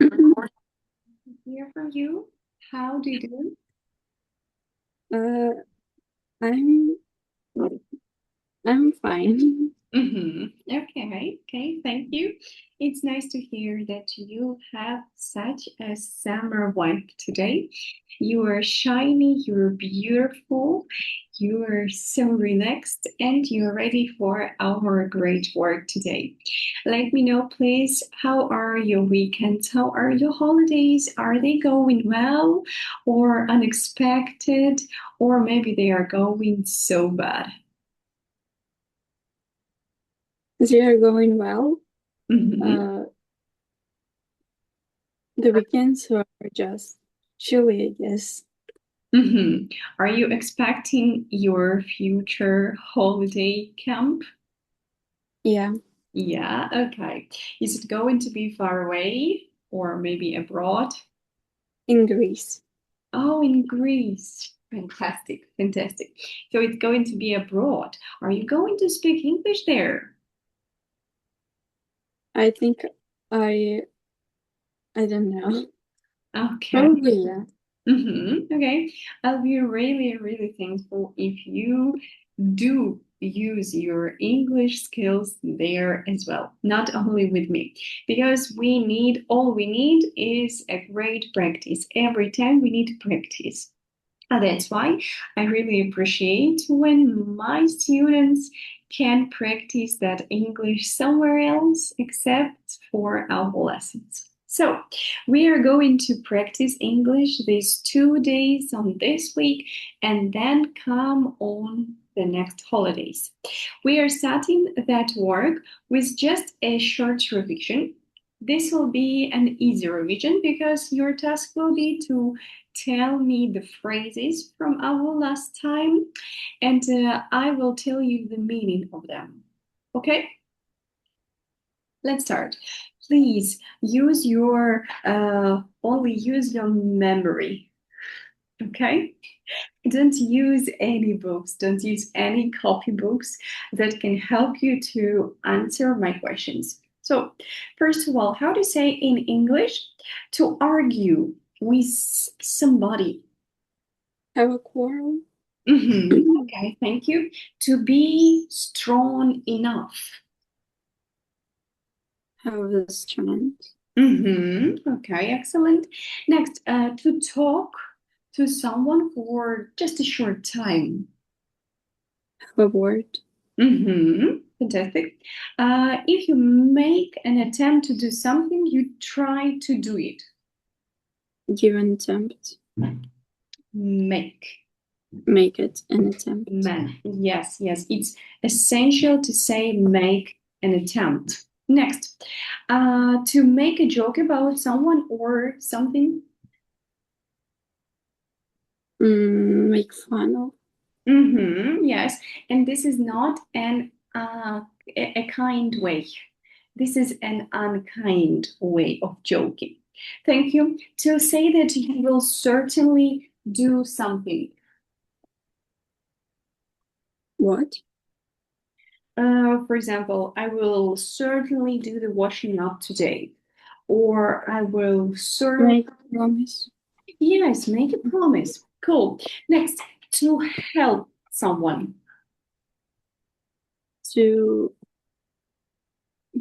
To hear from you. How do you do? Uh, I'm I'm fine. Okay, thank you. It's nice to hear that you have such a summer vibe today. You are shiny, you're beautiful, you are so relaxed, and you're ready for our great work today. Let me know, please, how are your weekends? How are your holidays? Are they going well or unexpected? Or maybe they are going so bad? They are going well. Mhm. Uh, the weekends are just chilly, I guess. Are you expecting your future holiday camp? Yeah, Yeah, okay. Is it going to be far away or maybe abroad? in Greece. Oh, in Greece. Fantastic, fantastic. So it's going to be abroad. Are you going to speak English there? I think I I don't know. Okay. Probably yeah. Okay. I'll be really, really thankful if you do use your English skills there as well, not only with me, because all we need is a great practice. Every time we need to practice. And that's why I really appreciate when my students can practice that English somewhere else except for our lessons. So, we are going to practice English these 2 days on this week and then come on the next holidays. We are starting that work with just a short revision. This will be an easy revision because your task will be to tell me the phrases from our last time, and I will tell you the meaning of them. Okay, let's start. Please only use your memory. Okay, don't use any books. Don't use any copybooks that can help you to answer my questions. So, first of all, how to say in English to argue with somebody. Have a quarrel. Okay, thank you. To be strong enough. Have a strength. Okay, excellent. Next, to talk to someone for just a short time. Have a word. Fantastic. If you make an attempt to do something, you try to do it. Give an attempt. Make. Make it an attempt. Man. Yes, yes. It's essential to say make an attempt. Next, to make a joke about someone or something. Make fun of. Yes, and this is not a kind way. This is an unkind way of joking. Thank you. To say that you will certainly do something. What? For example, I will certainly do the washing up today, or I will certainly. Make a promise. Yes, make a promise. Cool. Next, to help someone. To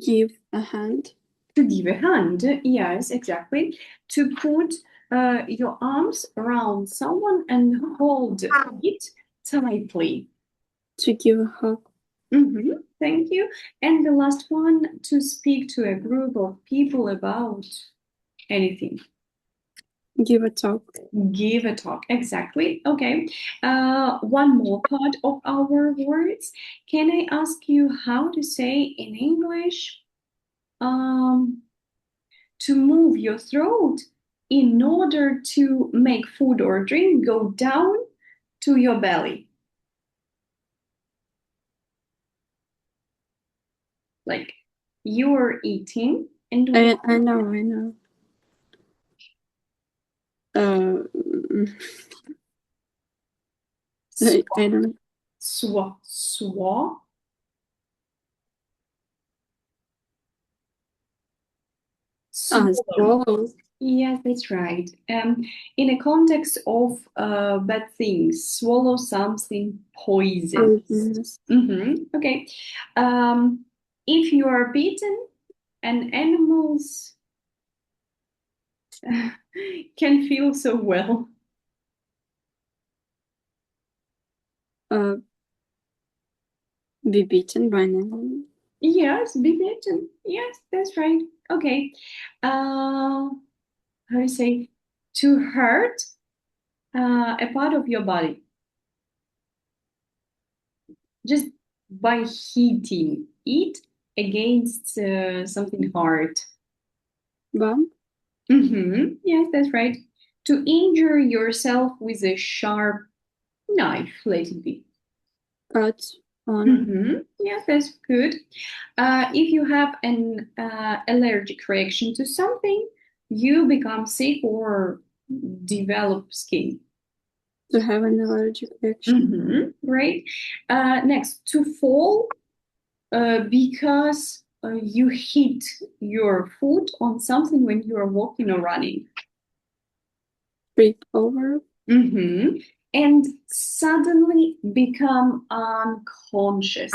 give a hand. To give a hand. Yes, exactly. To put your arms around someone and hold it tightly. To give a hug. Thank you. And the last one, to speak to a group of people about anything. Give a talk. Give a talk. Exactly. Okay. One more part of our words. Can I ask you how to say in English, um, to move your throat in order to make food or drink go down to your belly? Like you're eating and I know, I know. Uh, I don't. swa, Swallow. Swallow. Yes, that's right. In a context of bad things, swallow something poison. Poisonous. Okay. Um, if you are bitten, and animals can feel so well. Uh, be beaten by an animal. Yes, be bitten. Yes, that's right. Okay. How do you say? To hurt a part of your body just by hitting it against something hard. Bump. Yes, that's right. To injure yourself with a sharp knife, let it be. Cut on. Yes, that's good. If you have an allergic reaction to something, you become sick or develop skin. To have an allergic reaction. Right. Next, to fall because you hit your foot on something when you are walking or running. Trip over. And suddenly become unconscious.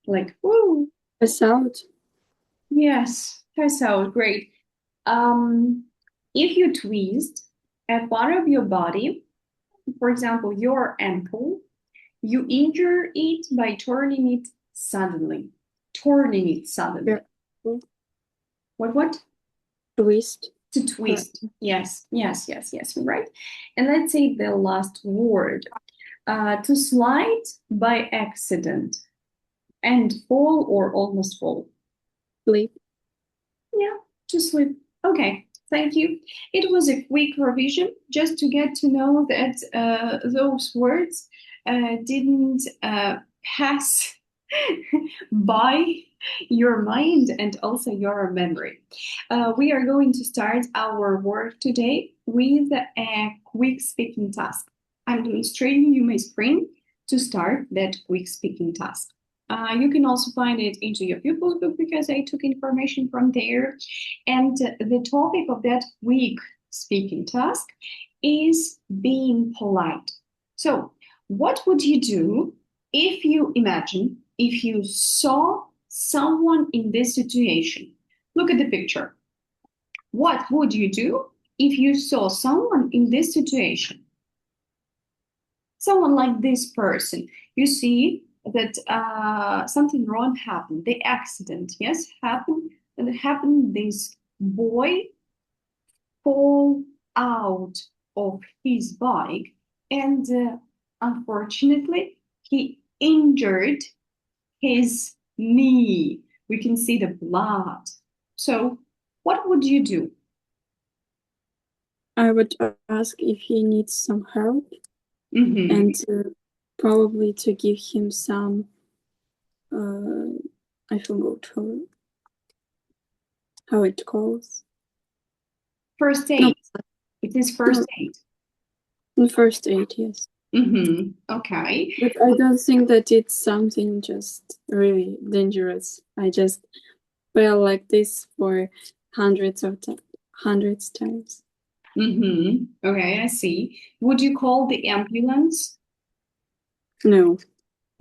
Like, woo. Pass out. Yes, pass out. Great. Um, if you twist a part of your body, for example, your ankle, you injure it by turning it suddenly. Turning it suddenly. Yeah. What? Twist. To twist. Yes, yes, yes, yes, right. And let's say the last word. To slide by accident and fall or almost fall. Sleep. Yeah, to sleep. Okay, thank you. It was a quick revision just to get to know that those words didn't pass by your mind and also your memory. We are going to start our work today with a quick speaking task. I'm demonstrating you my screen to start that quick speaking task. You can also find it into your pupils book because I took information from there. And the topic of that week speaking task is being polite. So, what would you do if you imagine if you saw someone in this situation? Look at the picture. What would you do if you saw someone in this situation? Someone like this person, you see that something wrong happened, the accident, yes, happened, and it happened. This boy fall out of his bike, and unfortunately, he injured his knee. We can see the blood. So, what would you do? I would ask if he needs some help Mm-hmm. and probably to give him some. I forgot how it calls. First No, aid. It is first aid. first aid, yes. Okay. But I don't think that it's something just really dangerous. I just felt like this for hundreds times. Okay, I see. Would you call the ambulance? No,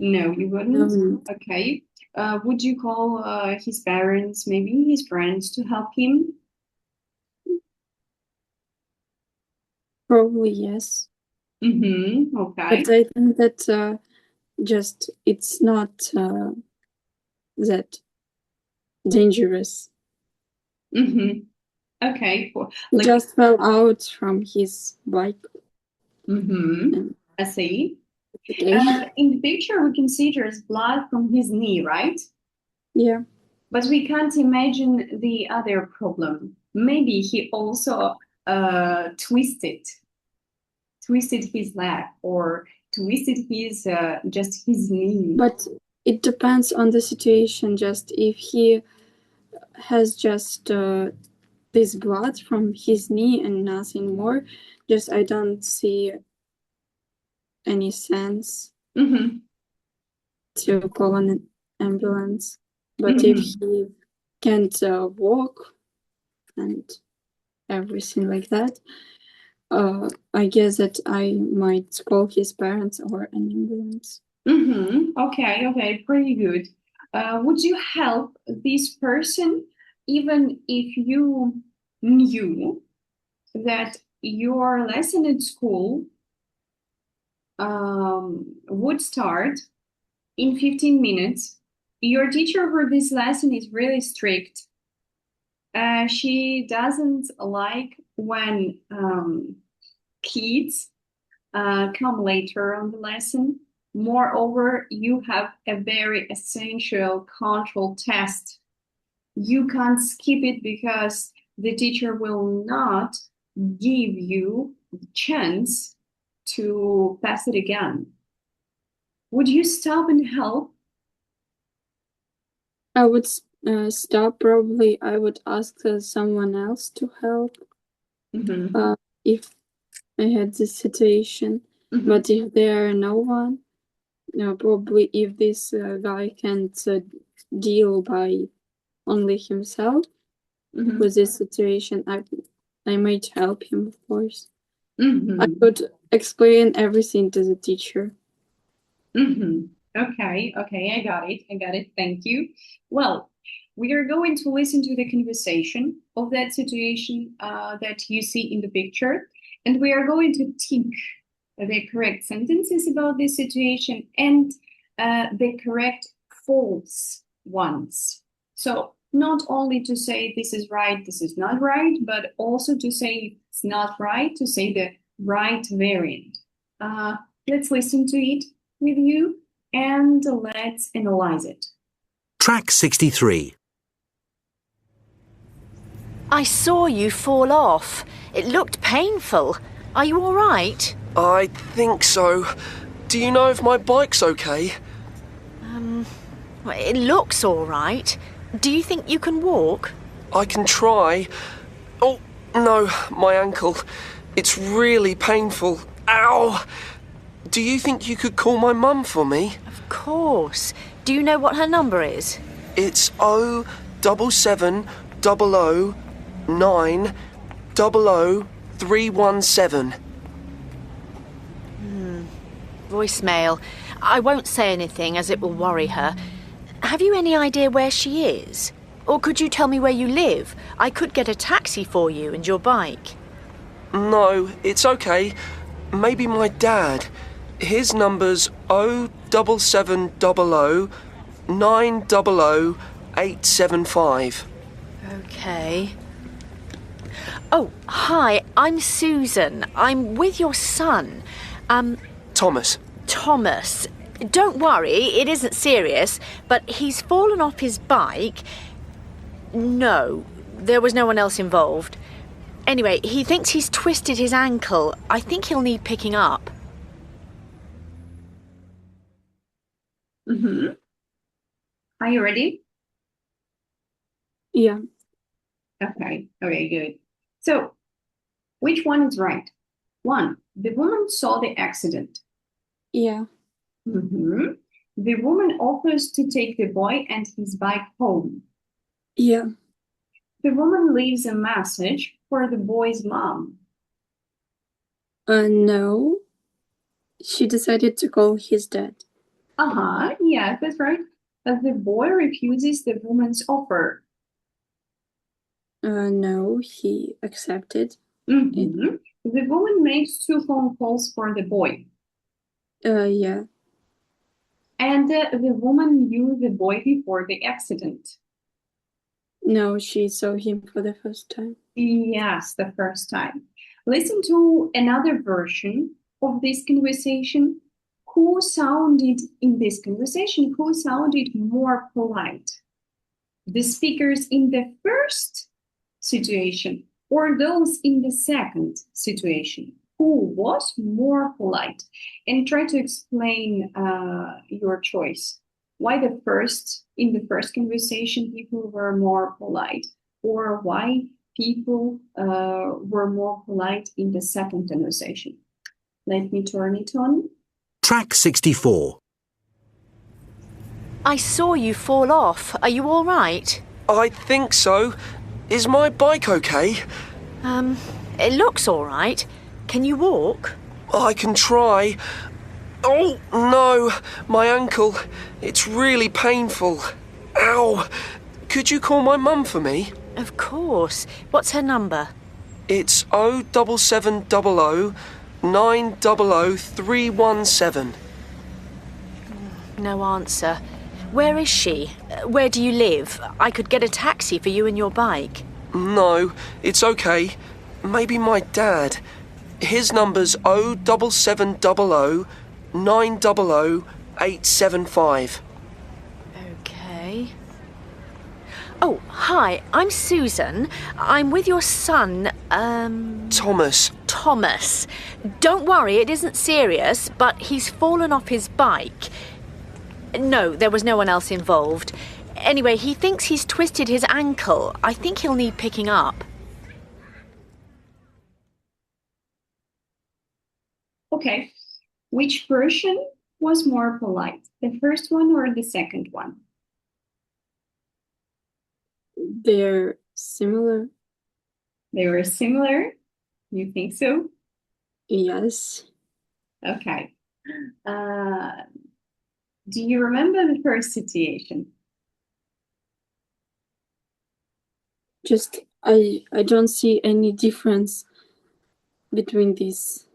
No, you wouldn't. no, Okay. Would you call his parents, maybe his friends, to help him? probably yes. Okay. But I think that just it's not that dangerous. Okay. He Like, just fell out from his bike. And I see. okay. In the picture, we can see there's blood from his knee, right? Yeah. But we can't imagine the other problem. Maybe he also twisted his leg or twisted his just his knee. But it depends on the situation. Just if he has just this blood from his knee and nothing more, just I don't see any sense Mm-hmm. to call an ambulance. But if he can't walk and everything like that, I guess that I might call his parents or an ambulance. Okay, pretty good. Would you help this person even if you knew that your lesson at school would start in 15 minutes? Your teacher for this lesson is really strict. She doesn't like when kids come later on the lesson. Moreover, you have a very essential control test. You can't skip it because the teacher will not give you the chance to pass it again. Would you stop and help? I would stop. Probably I would ask someone else to help if I had this situation. But if there are no one, probably if this guy can't deal by only himself with this situation, I might help him, of course. I would explain everything to the teacher. Okay, I got it. Thank you. Well, we are going to listen to the conversation of that situation that you see in the picture, and we are going to think the correct sentences about this situation and the correct false ones. So not only to say this is right, this is not right, but also to say it's not right, to say the right variant. Let's listen to it with you and let's analyze it. Track 63. I saw you fall off. It looked painful. Are you all right? I think so. Do you know if my bike's okay? Well, it looks all right. Do you think you can walk? I can try. Oh, no, my ankle. It's really painful. Ow! Do you think you could call my mum for me? Of course. Do you know what her number is? It's 07700 900 317. Voicemail. I won't say anything as it will worry her. Have you any idea where she is? Or could you tell me where you live? I could get a taxi for you and your bike. No, it's okay. Maybe my dad. His number's 07700 900 875. Okay. Oh, hi, I'm Susan. I'm with your son. Thomas. Thomas. Don't worry, it isn't serious, but he's fallen off his bike. No, there was no one else involved. Anyway, he thinks he's twisted his ankle. I think he'll need picking up. Are you ready? Yeah. Okay, good. So, which one is right? 1. The woman saw the accident. Yeah. The woman offers to take the boy and his bike home. Yeah. The woman leaves a message for the boy's mom. No. She decided to call his dad. Yeah, that's right. The boy refuses the woman's offer. No, he accepted. The woman makes 2 phone calls for the boy. Yeah. And the woman knew the boy before the accident. No, she saw him for the first time. Yes, the first time. Listen to another version of this conversation. Who sounded more polite? The speakers in the first situation or those in the second situation? Who was more polite? And try to explain your choice. Why in the first conversation people were more polite, or why people were more polite in the second conversation? Let me turn it on. Track 64. I saw you fall off. Are you all right? I think so. Is my bike okay? It looks all right. Can you walk? I can try. Oh, no, my ankle. It's really painful. Ow! Could you call my mum for me? Of course. What's her number? It's 07700 900 317. No answer. Where is she? Where do you live? I could get a taxi for you and your bike. No, it's okay. Maybe my dad. His number's 07700 900 875. Okay. Oh, hi, I'm Susan. I'm with your son, Thomas. Thomas. Don't worry, it isn't serious, but he's fallen off his bike. No, there was no one else involved. Anyway, he thinks he's twisted his ankle. I think he'll need picking up. Okay. Which version was more polite? The first one or the second one? They're similar. They were similar? You think so? Yes. Okay. Do you remember the first situation? Just I don't see any difference between these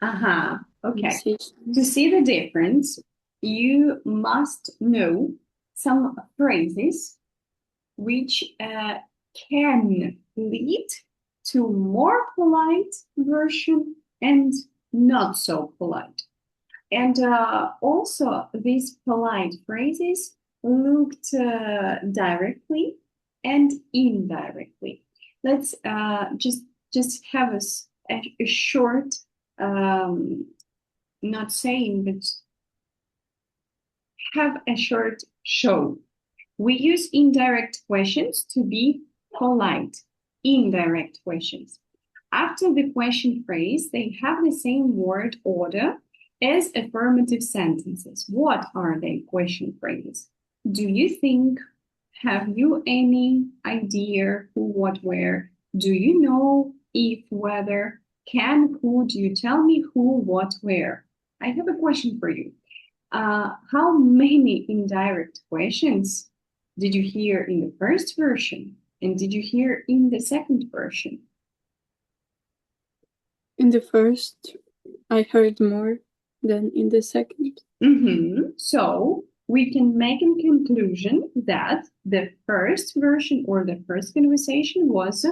Okay. conversations. To see the difference, you must know some phrases which can lead to more polite version and not so polite. And also these polite phrases looked directly and indirectly. Let's just have a short, not saying, but have a short show. We use indirect questions to be polite. Indirect questions. After the question phrase, they have the same word order as affirmative sentences. What are they? Question phrases. Do you think? Have you any idea who, what, where? Do you know if, whether? Can, could you tell me who, what, where? I have a question for you. How many indirect questions did you hear in the first version? And did you hear in the second version? In the first, I heard more than in the second. So we can make a conclusion that the first version or the first conversation was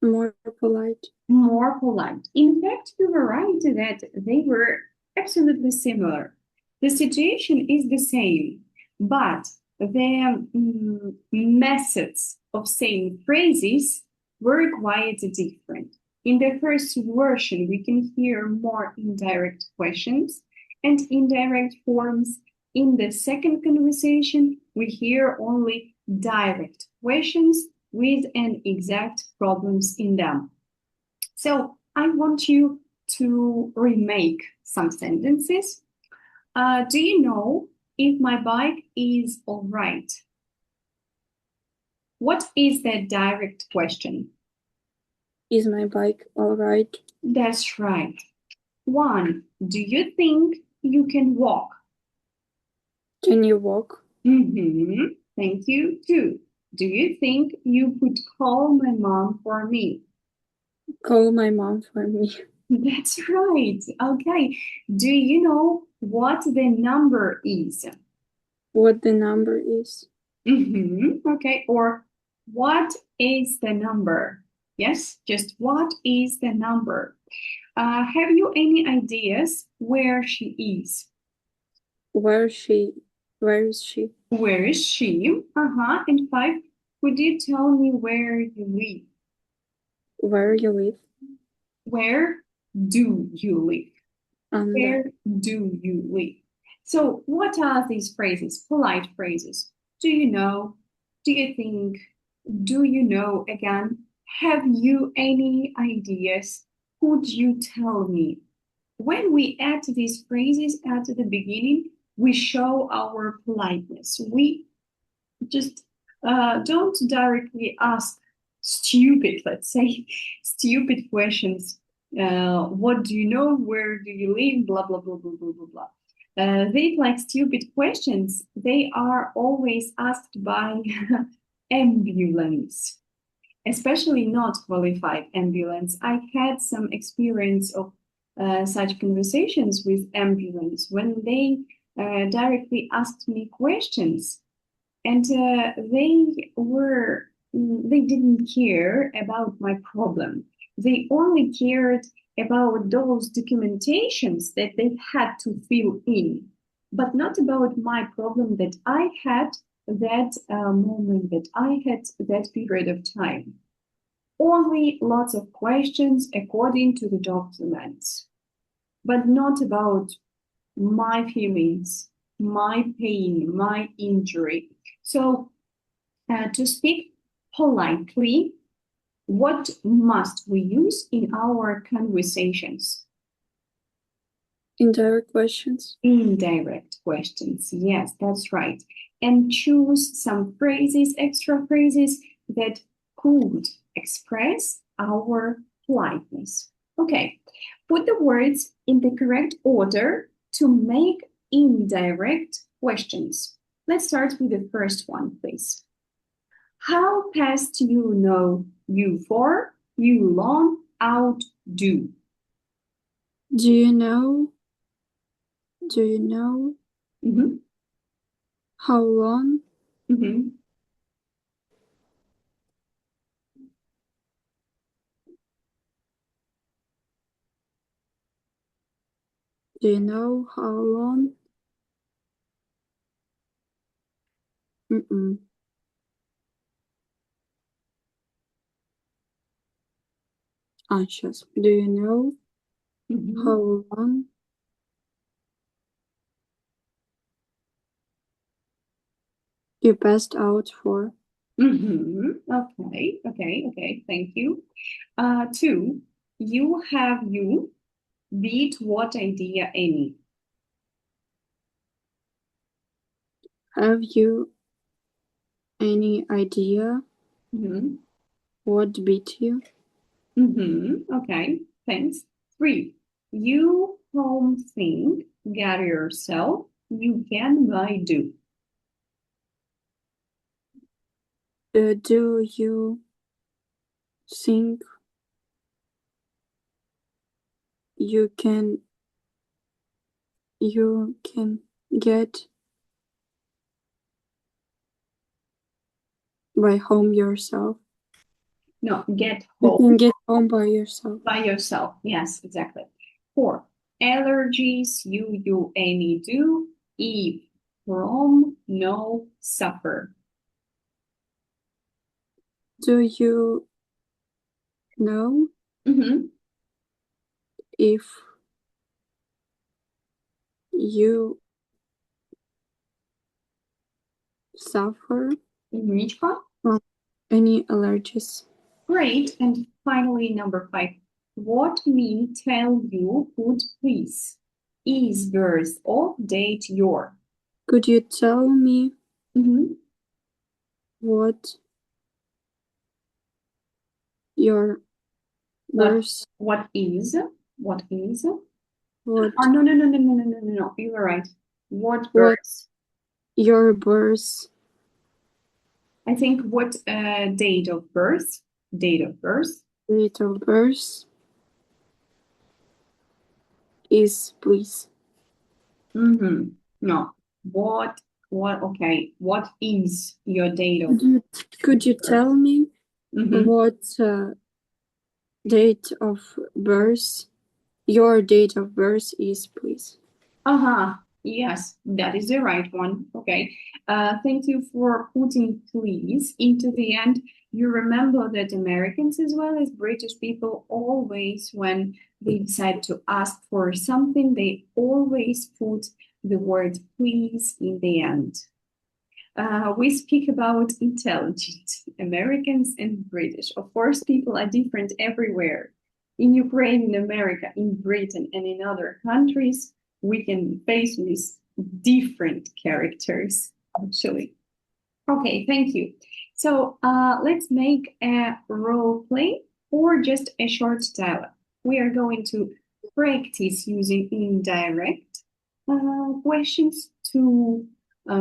more polite. More polite. In fact, you were right that they were absolutely similar. The situation is the same, but the methods of saying phrases were quite different. In the first version, we can hear more indirect questions and indirect forms. In the second conversation, we hear only direct questions with an exact problems in them. So I want you to remake some sentences. Do you know if my bike is all right? What is that direct question? Is my bike all right? That's right. 1. Do you think you can walk? Can you walk? Thank you. 2. Do you think you could call my mom for me? Call my mom for me. That's right. Okay. Do you know what the number is? What the number is? Okay. Or what is the number? Yes, just what is the number? Have you any ideas where she is? Where is she? Where is she? And 5, could you tell me where you live? Where you live? Where do you live? Where do you live? So what are these phrases? Polite phrases. Do you know? Do you think? Do you know again? Have you any ideas? Could you tell me? When we add these phrases at the beginning, we show our politeness. We just don't directly ask stupid, let's say, stupid questions. What do you know? Where do you live? Blah, blah, blah, blah, blah, blah, blah. They like stupid questions. They are always asked by ambulance, especially not qualified ambulance. I had some experience of such conversations with ambulance when they directly asked me questions, and they didn't care about my problem. They only cared about those documentations that they had to fill in, but not about my problem that I had that moment, that I had that period of time. Only lots of questions according to the documents, but not about my feelings, my pain, my injury. So, to speak politely, what must we use in our conversations? Indirect questions. Indirect questions, yes, that's right. And choose some phrases, extra phrases that could express our politeness. Okay, put the words in the correct order to make indirect questions. Let's start with the first one, please. How past you know you for, you long out do. Do you know? Do you know? Mm-hmm. How long? Mm-hmm. Do you know how long? Mm-mm. Anxious. Do you know Mm-hmm. how long? You passed out for? Mm-hmm. Okay, thank you. Two, you have you beat what idea any? Have you any idea Mm-hmm. what beat you? Mm-hmm. Okay, thanks. Three, you home think, gather yourself, you can by do. Do you think you can get by home yourself? No, get You home can get home by yourself. by yourself. Yes, exactly. Four, allergies, you, any, do, if, from, no, suffer. Do you know Mm-hmm. if you suffer Michka? from any allergies? Great. And finally, number five. What me tell you could please? Is birth of date your? Could you tell me Mm-hmm. what your birth? What is? What is? What Oh, no. You were right. What what birth? your birth? I think what date of birth? Date of birth. Date of birth is, please. Mm-hmm. No. Okay. What is your date of Could you tell me Mm-hmm. what date of birth your date of birth is, please? Uh-huh. Yes, that is the right one. Okay. Thank you for putting please into the end. You remember that Americans as well as British people always, when they decide to ask for something, they always put the word please in the end. We speak about intelligent Americans and British. Of course, people are different everywhere. In Ukraine, in America, in Britain, and in other countries, we can face with different characters, actually. Okay, thank you. So let's make a role play or just a short dialogue. We are going to practice using indirect questions to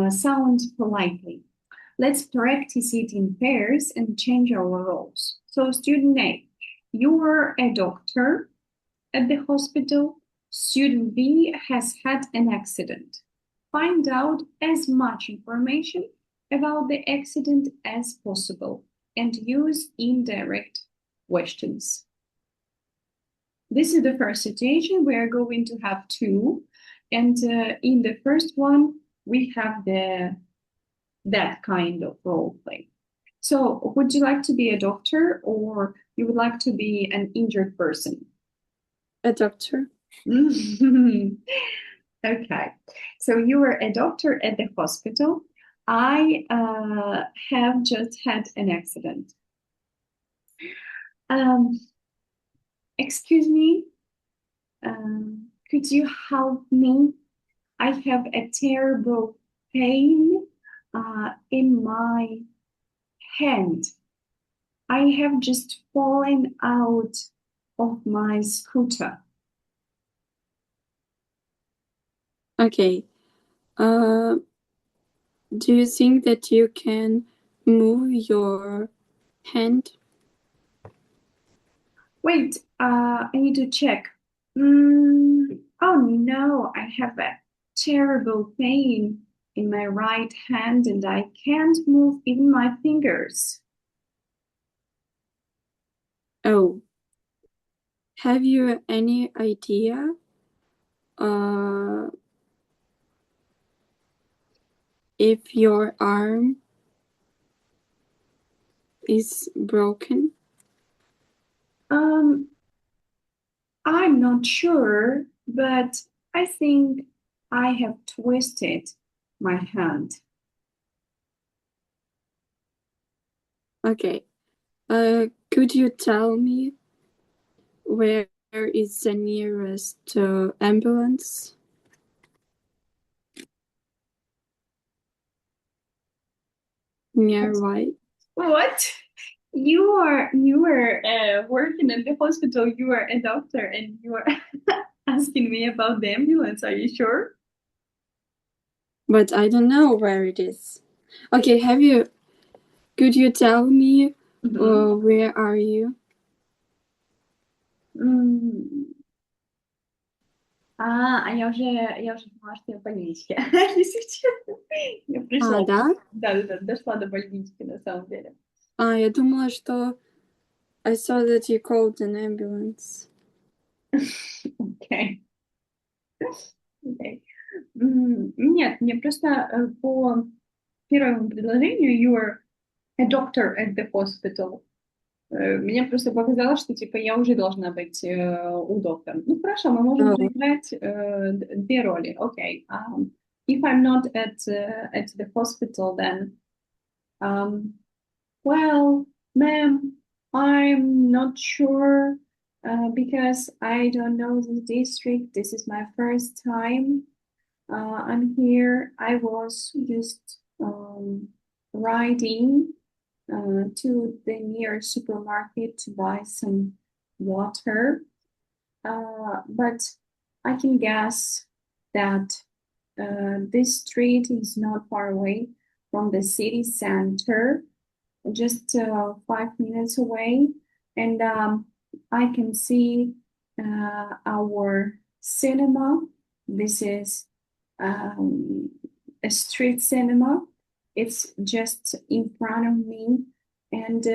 sound politely. Let's practice it in pairs and change our roles. So, student A, you are a doctor at the hospital. Student B has had an accident. Find out as much information about the accident as possible and use indirect questions. This is the first situation. We are going to have two. And in the first one, we have that kind of role play. So would you like to be a doctor or you would like to be an injured person? A doctor. Okay, so you were a doctor at the hospital. I have just had an accident. Excuse me, could you help me? I have a terrible pain in my hand. I have just fallen out of my scooter. Okay. Do you think that you can move your hand? Wait, I need to check. Oh no, I have a terrible pain in my right hand and I can't move even my fingers. Oh. Have you any idea if your arm is broken? I'm not sure, but I think I have twisted my hand. Okay. Could you tell me where is the nearest ambulance? Nearby. What? You were working at the hospital. You are a doctor, and you are asking me about the ambulance. Are you sure? But I don't know where it is. Okay, could you tell me where are you? А я уже поняла, что я в больничке. Если честно. Я пришла. Да? Да, дошла до больнички на самом деле. Я думала, что I saw that you called an ambulance. Okay. Okay. Нет, мне просто по первому предложению you are a doctor at the hospital. Мне просто показалось, что типа я уже должна быть у доктора. Ну хорошо, мы можем сыграть две роли. Okay. If I'm not at the hospital, then well, ma'am, I'm not sure because I don't know the district. This is my first time. I'm here. I was just riding to the nearest supermarket to buy some water. But I can guess that this street is not far away from the city center, just 5 minutes away. And I can see our cinema. This is a street cinema. It's just in front of me, and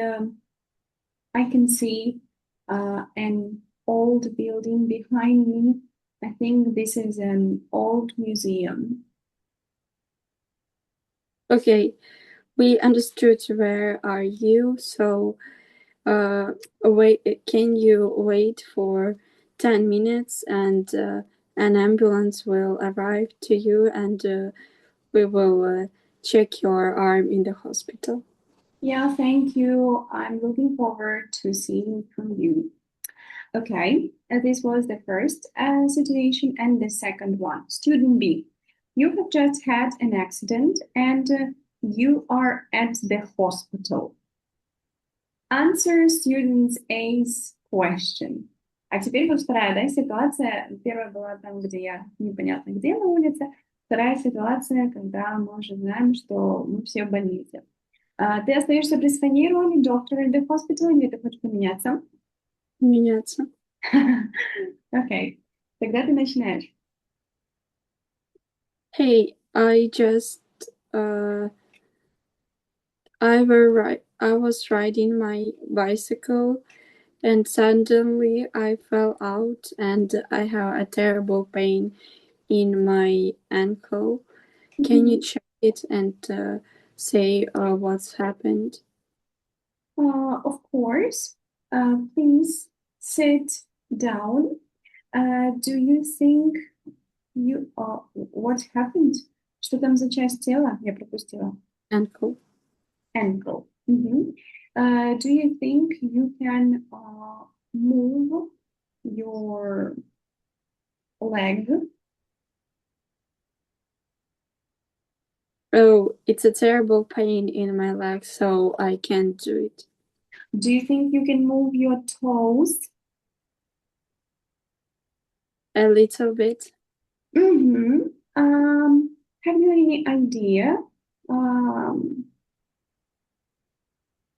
I can see an old building behind me. I think this is an old museum. Okay, we understood where are you, so can you wait for 10 minutes and an ambulance will arrive to you and we will check your arm in the hospital. Yeah, thank you. I'm looking forward to seeing from you. Okay, this was the first situation and the second one. Student B, You have just had an accident and you are at the hospital. Answer students A's question. А теперь вот вторая, да, ситуация. Первая была там, где я непонятно где на улице. Вторая ситуация, когда мы уже знаем, что мы все в больнице. Ты остаешься при своей роли, доктор in the hospital, или ты хочешь поменяться? Меняться. Окей. Тогда ты начинаешь. Hey, I was riding my bicycle and suddenly I fell out and I have a terrible pain in my ankle. Can you check it and say what's happened? Of course. Please sit down. Do you think what happened? Что там за часть тела? Я пропустила. Ankle. Ankle. Do you think you can move your leg? Oh, it's a terrible pain in my leg, so I can't do it. Do you think you can move your toes? A little bit. Have you any idea?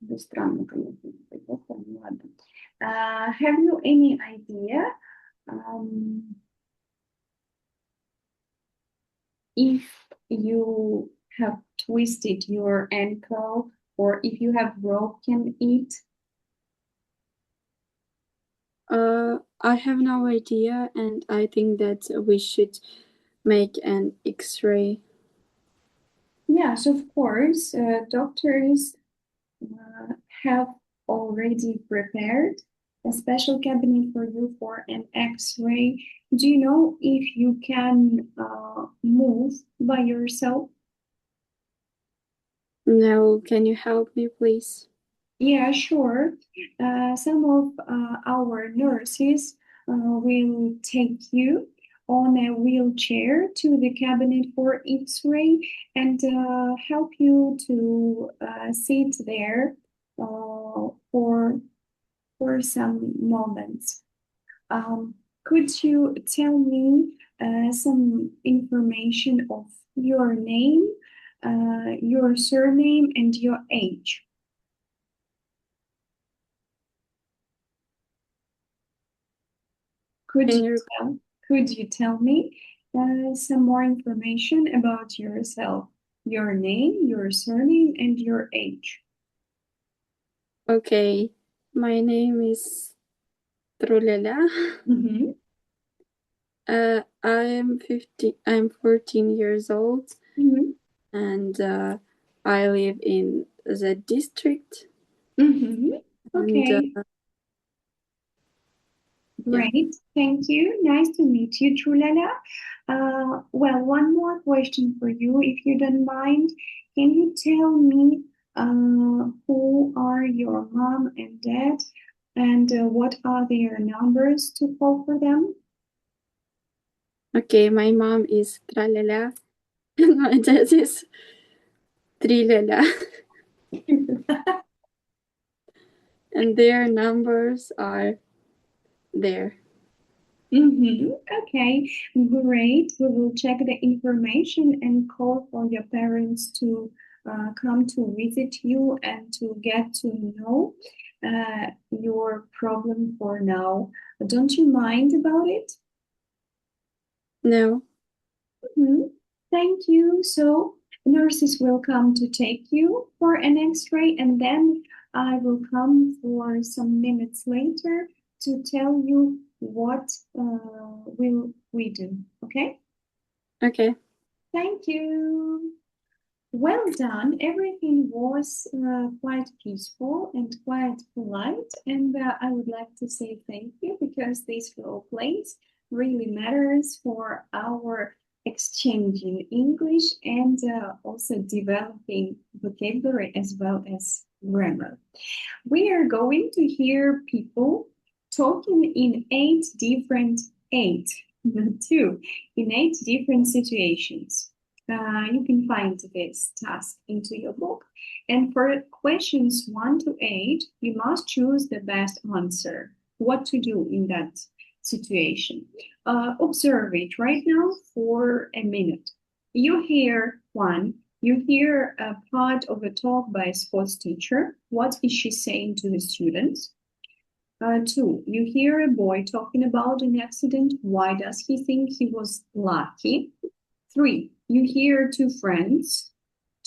Это странно, конечно, ну ладно. Have you any idea if you have twisted your ankle or if you have broken it? I have no idea, and I think that we should make an X-ray. Yes, of course. Doctors have already prepared a special cabinet for you for an X-ray. Do you know if you can move by yourself? No, can you help me, please? Yeah, sure. Some of our nurses will take you on a wheelchair to the cabinet for X-ray and help you to sit there for some moments. Could you tell me some information of your name, your surname, and your age? Could you tell me some more information about yourself? Your name, your surname, and your age. Okay, my name is Trulala. I'm 14 years old, and I live in the district. Okay. Great, thank you. Nice to meet you, Trulala. Well, one more question for you, if you don't mind. Can you tell me who are your mom and dad, and what are their numbers to call for them? Okay, my mom is Tralala, and my dad is Trilala. And their numbers are there. Okay, great. We will check the information and call for your parents to come to visit you and to get to know your problem for now. Don't you mind about it? No. Thank you. So nurses will come to take you for an X-ray, and then I will come for some minutes later to tell you what will we do. Okay? Okay. Thank you. Well done. Everything was quite peaceful and quite polite, and I would like to say thank you because these role plays really matters for our exchanging English and also developing vocabulary as well as grammar. We are going to hear people talking in 8 different 2. In 8 different situations. You can find this task into your book. And for questions 1 to 8, you must choose the best answer. What to do in that situation. Observe it right now for a minute. You hear 1. You hear a part of a talk by a sports teacher. What is she saying to the students? 2. You hear a boy talking about an accident. Why does he think he was lucky? 3. You hear 2 friends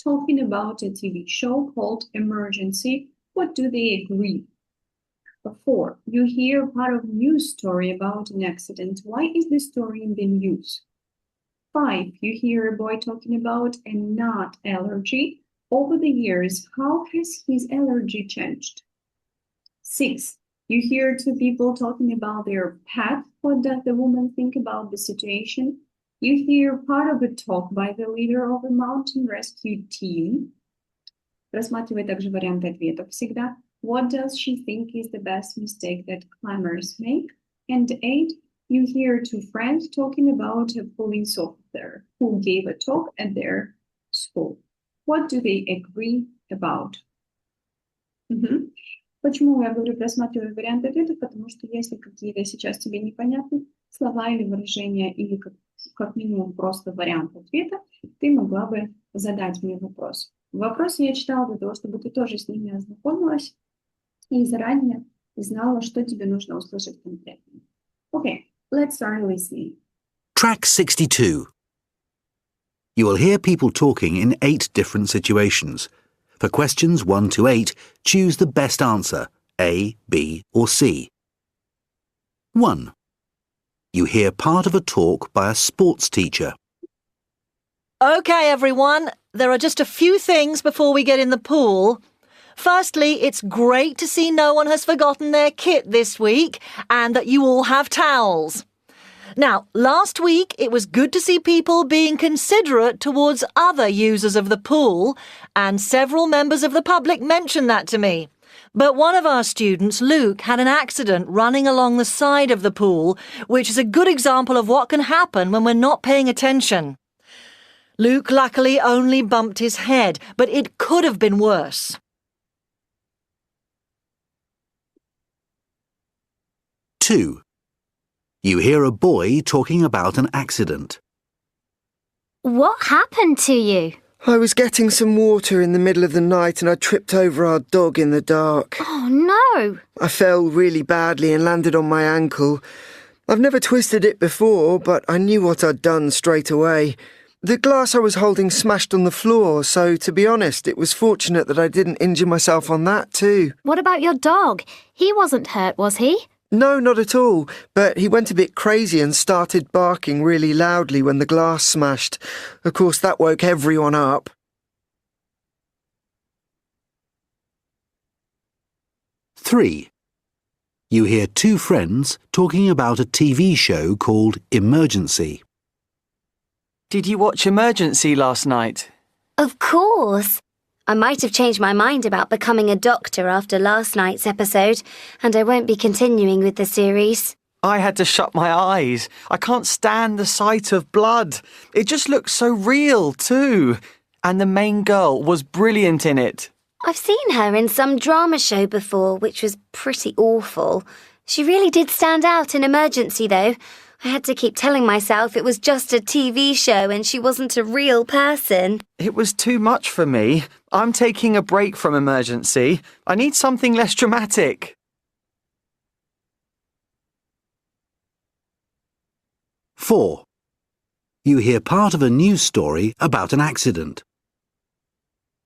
talking about a TV show called Emergency. What do they agree? 4. You hear part of a news story about an accident. Why is the story in the news? 5. You hear a boy talking about a nut allergy. Over the years, how has his allergy changed? 6. You hear 2 people talking about their pet. What does the woman think about the situation? You hear part of a talk by the leader of a mountain rescue team. Рассматривай также варианты ответов всегда. What does she think is the best mistake that climbers make? And 8. You hear 2 friends talking about a police officer who gave a talk at their school. What do they agree about? Почему я говорю просматривай варианты ответов? Потому что если какие-то сейчас тебе непонятны слова или выражения, или как минимум просто вариант ответа, ты могла бы задать мне вопрос. Вопросы я читала для того, чтобы ты тоже с ними ознакомилась и заранее знала, что тебе нужно услышать конкретно. Okay, let's start listening. Track 62. You will hear people talking in 8 different situations. For questions 1 to 8, choose the best answer, A, B or C. 1. You hear part of a talk by a sports teacher. OK, everyone, there are just a few things before we get in the pool. Firstly, it's great to see no one has forgotten their kit this week and that you all have towels. Now, last week it was good to see people being considerate towards other users of the pool, and several members of the public mentioned that to me. But one of our students, Luke, had an accident running along the side of the pool, which is a good example of what can happen when we're not paying attention. Luke luckily only bumped his head, but it could have been worse. 2. You hear a boy talking about an accident. What happened to you? I was getting some water in the middle of the night and I tripped over our dog in the dark. Oh, no. I fell really badly and landed on my ankle. I've never twisted it before, but I knew what I'd done straight away. The glass I was holding smashed on the floor, so to be honest, it was fortunate that I didn't injure myself on that too. What about your dog? He wasn't hurt, was he? No, not at all, but he went a bit crazy and started barking really loudly when the glass smashed. Of course, that woke everyone up. 3. You hear 2 friends talking about a TV show called Emergency. Did you watch Emergency last night? Of course. I might have changed my mind about becoming a doctor after last night's episode, and I won't be continuing with the series. I had to shut my eyes. I can't stand the sight of blood. It just looks so real, too. And the main girl was brilliant in it. I've seen her in some drama show before, which was pretty awful. She really did stand out in Emergency, though. I had to keep telling myself it was just a TV show and she wasn't a real person. It was too much for me. I'm taking a break from Emergency. I need something less dramatic. 4. You hear part of a news story about an accident.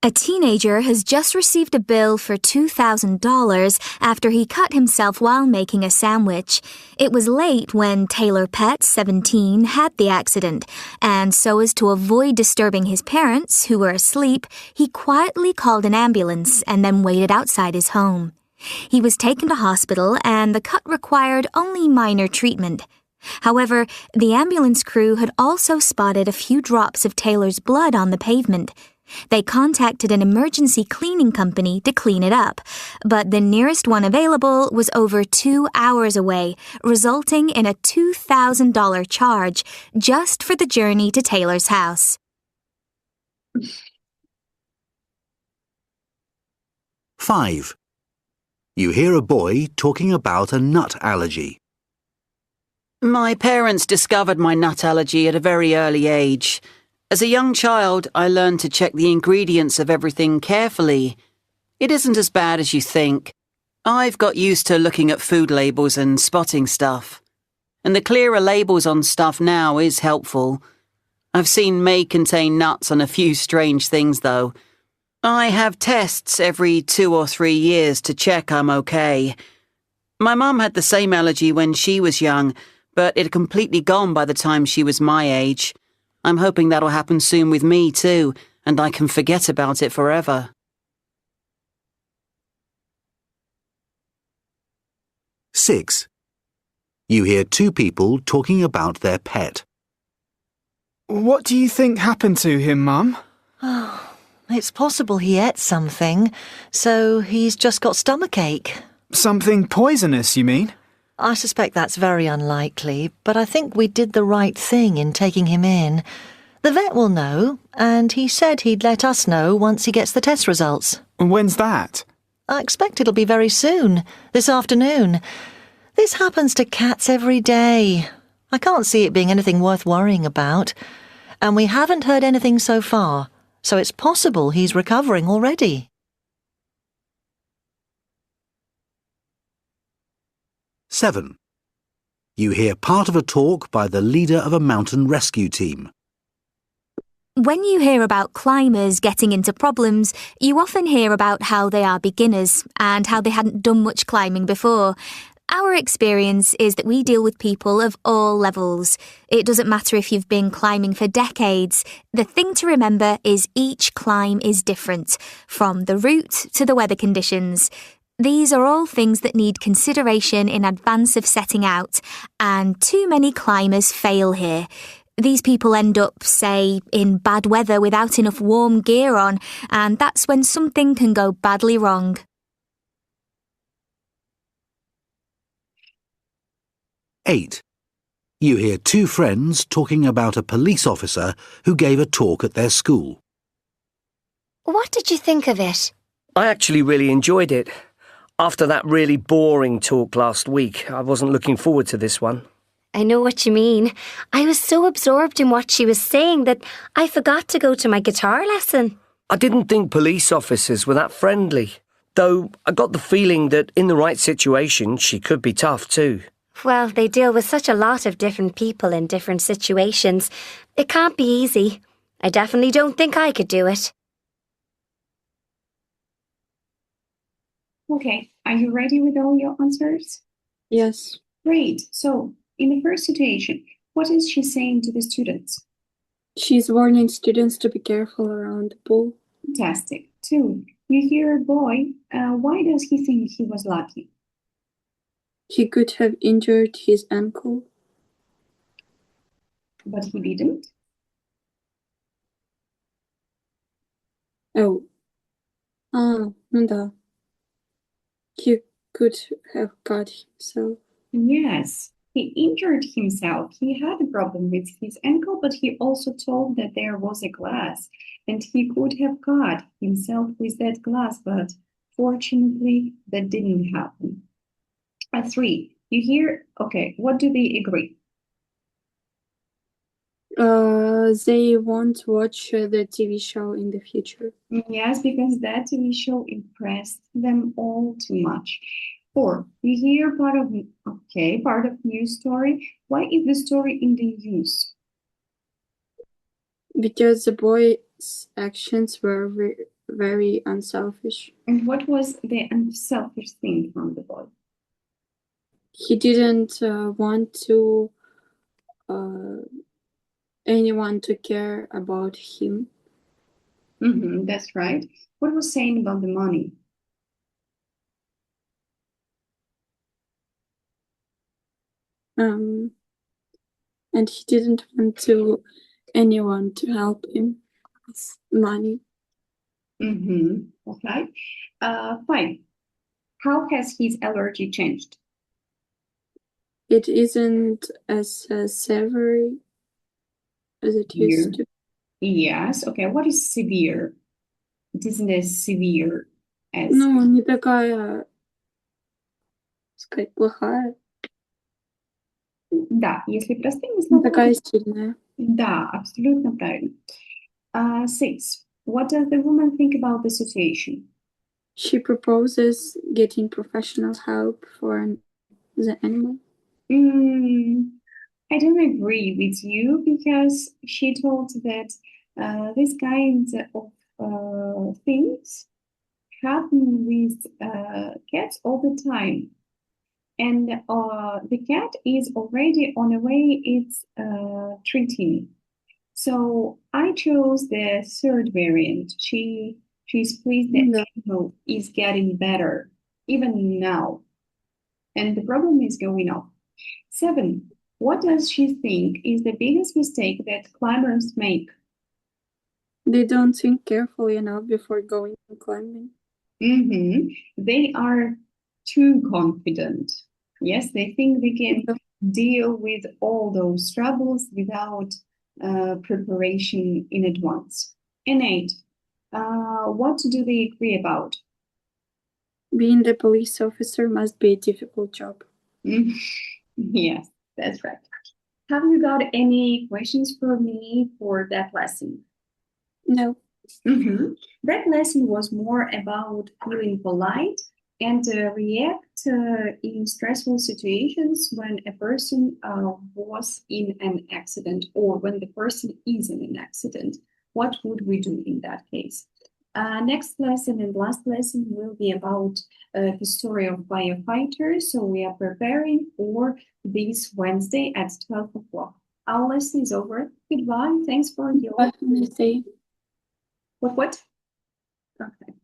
A teenager has just received a bill for $2,000 after he cut himself while making a sandwich. It was late when Taylor Pett, 17, had the accident, and so as to avoid disturbing his parents, who were asleep, he quietly called an ambulance and then waited outside his home. He was taken to hospital and the cut required only minor treatment. However, the ambulance crew had also spotted a few drops of Taylor's blood on the pavement. They contacted an emergency cleaning company to clean it up, but the nearest one available was over 2 hours away, resulting in a $2,000 charge just for the journey to Taylor's house. 5. You hear a boy talking about a nut allergy. My parents discovered my nut allergy at a very early age. As a young child, I learned to check the ingredients of everything carefully. It isn't as bad as you think. I've got used to looking at food labels and spotting stuff. And the clearer labels on stuff now is helpful. I've seen may contain nuts on a few strange things, though. I have tests every 2 or 3 years to check I'm okay. My mum had the same allergy when she was young, but it had completely gone by the time she was my age. I'm hoping that'll happen soon with me too, and I can forget about it forever. 6. You hear 2 people talking about their pet. What do you think happened to him, Mum? Oh, it's possible he ate something, so he's just got stomachache. Something poisonous, you mean? I suspect that's very unlikely, but I think we did the right thing in taking him in. The vet will know, and he said he'd let us know once he gets the test results. When's that? I expect it'll be very soon, this afternoon. This happens to cats every day. I can't see it being anything worth worrying about. And we haven't heard anything so far, so it's possible he's recovering already. 7. You hear part of a talk by the leader of a mountain rescue team. When you hear about climbers getting into problems, you often hear about how they are beginners and how they hadn't done much climbing before. Our experience is that we deal with people of all levels. It doesn't matter if you've been climbing for decades. The thing to remember is each climb is different, from the route to the weather conditions. These are all things that need consideration in advance of setting out, and too many climbers fail here. These people end up, say, in bad weather without enough warm gear on, and that's when something can go badly wrong. 8. You hear 2 friends talking about a police officer who gave a talk at their school. What did you think of it? I actually really enjoyed it. After that really boring talk last week, I wasn't looking forward to this one. I know what you mean. I was so absorbed in what she was saying that I forgot to go to my guitar lesson. I didn't think police officers were that friendly, though I got the feeling that in the right situation she could be tough too. Well, they deal with such a lot of different people in different situations. It can't be easy. I definitely don't think I could do it. Okay, are you ready with all your answers? Yes. Great. So, in the first situation, what is she saying to the students? She's warning students to be careful around the pool. Fantastic. 2, you hear a boy. Why does he think he was lucky? He could have injured his ankle. But he didn't? Oh. Ну да. He could have cut himself. Yes, he injured himself. He had a problem with his ankle, but he also told that there was a glass, and he could have cut himself with that glass, but fortunately, that didn't happen. 3, you hear, okay, what do they agree? They won't watch the TV show in the future. Yes, because that TV show impressed them all too much. 4, you hear part of news story. Why is the story in the news? Because the boy's actions were very unselfish. And what was the unselfish thing from the boy? He didn't want to anyone to care about him. That's right. What was saying about the money? And he didn't want anyone to help him with money. Okay. 5. How has his allergy changed? It isn't as severe as it used to. Yes. Okay. What is severe? It isn't as severe as... Ну, не такая, сказать, плохая. Да, если простыми Не словами... такая сильная. Да, абсолютно правильно. 6. What does the woman think about the situation? She proposes getting professional help for the animal. I don't agree with you because she told that this kind of things happen with cats all the time. And the cat is already on the way it's treating. So I chose the third variant. She's pleased that animal is getting better even now, and the problem is going off. 7. What does she think is the biggest mistake that climbers make? They don't think carefully enough before going climbing. They are too confident. Yes, they think they can deal with all those troubles without preparation in advance. And 8. What do they agree about? Being the police officer must be a difficult job. Yes, that's right. Have you got any questions for me for that lesson? No. That lesson was more about feeling polite and react in stressful situations when a person was in an accident or when the person is in an accident. What would we do in that case? Next lesson and last lesson will be about the story of firefighters. So we are preparing for this Wednesday at 12 o'clock. Our lesson is over. Goodbye. Thanks for your... Have a nice day. What? Okay.